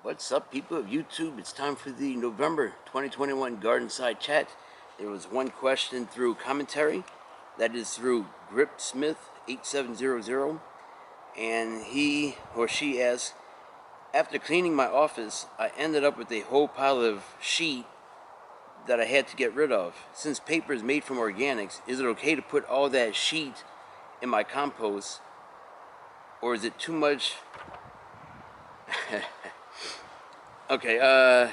What's up, people of YouTube? It's time for the November 2021 Gardenside Chat. There was one question through commentary. That is through GripSmith8700. And he or she asked, after cleaning my office, I ended up with a whole pile of sheet that I had to get rid of. Since paper is made from organics, is it okay to put all that sheet in my compost? Or is it too much? Okay, alright,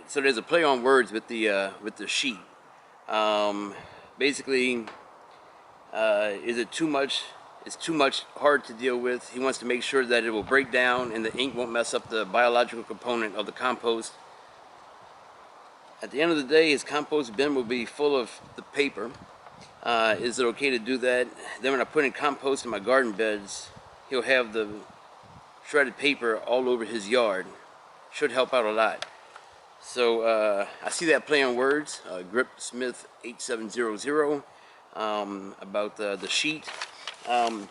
so there's a play on words with the sheet. Basically, is it too much? It's too much, hard to deal with. He wants to make sure that it will break down and the ink won't mess up the biological component of the compost. At the end of the day, his compost bin will be full of the paper. Is it okay to do that? Then when I put in compost in my garden beds, he'll have the shredded paper all over his yard. Should help out a lot. So I see that play on words, GripSmith8700, about the sheet. Don't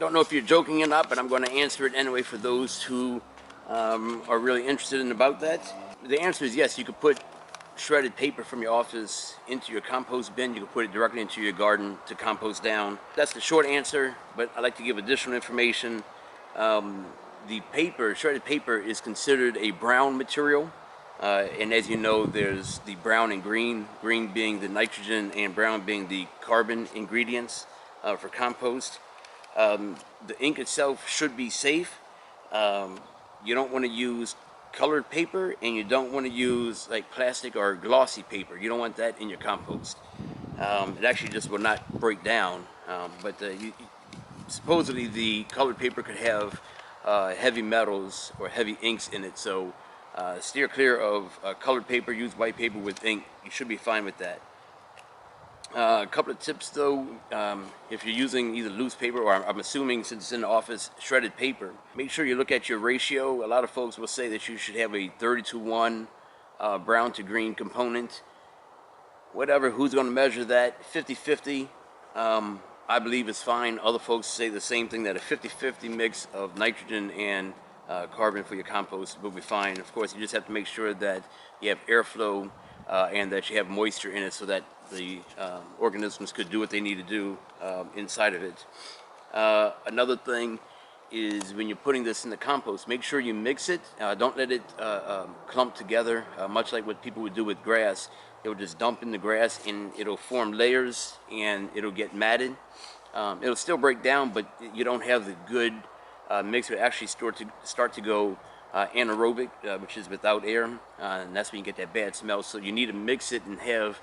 know if you're joking or not, but I'm going to answer it anyway for those who are really interested in about that. The answer is yes. You could put shredded paper from your office into your compost bin. You can put it directly into your garden to compost down. That's the short answer, but I like to give additional information. The paper, shredded paper, is considered a brown material, and as you know, there's the brown and green being the nitrogen and brown being the carbon ingredients for compost. The ink itself should be safe. You don't want to use colored paper, and you don't want to use like plastic or glossy paper. You don't want that in your compost. It actually just will not break down, but supposedly the colored paper could have heavy metals or heavy inks in it, so steer clear of colored paper. Use white paper with ink. You should be fine with that. A couple of tips though, if you're using either loose paper or I'm assuming since it's in the office, shredded paper, make sure you look at your ratio. A lot of folks will say that you should have a 30-to-1 brown to green component. Whatever, who's going to measure that? 50-50. I believe it's fine. Other folks say the same thing, that a 50-50 mix of nitrogen and carbon for your compost will be fine. Of course, you just have to make sure that you have airflow and that you have moisture in it so that the organisms could do what they need to do inside of it. Another thing is when you're putting this in the compost, make sure you mix it. Don't let it clump together, much like what people would do with grass. It'll just dump in the grass and it'll form layers and it'll get matted. It'll still break down, but you don't have the good mix. It'll actually start to go anaerobic, which is without air, and that's when you get that bad smell. So you need to mix it and have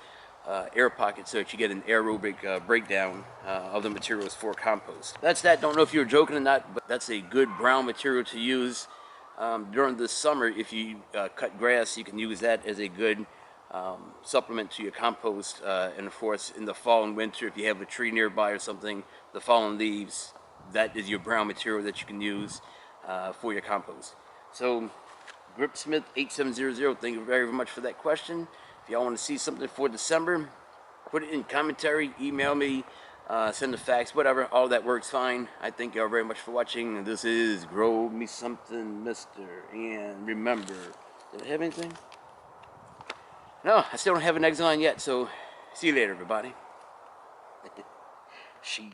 air pockets so that you get an aerobic breakdown of the materials for compost. That's that. Don't know if you were joking or not, but that's a good brown material to use during the summer. If you cut grass, you can use that as a good supplement to your compost, and of course in the fall and winter, if you have a tree nearby or something, the fallen leaves, that is your brown material that you can use for your compost. So GripSmith8700, thank you very much for that question. If y'all want to see something for December, put it in commentary, email me, send a fax, whatever, all that works fine. I thank y'all very much for watching. This is Grow Me Something Mister, and remember, did I have anything? No, I still don't have an exit on yet, so see you later, everybody. Sheep.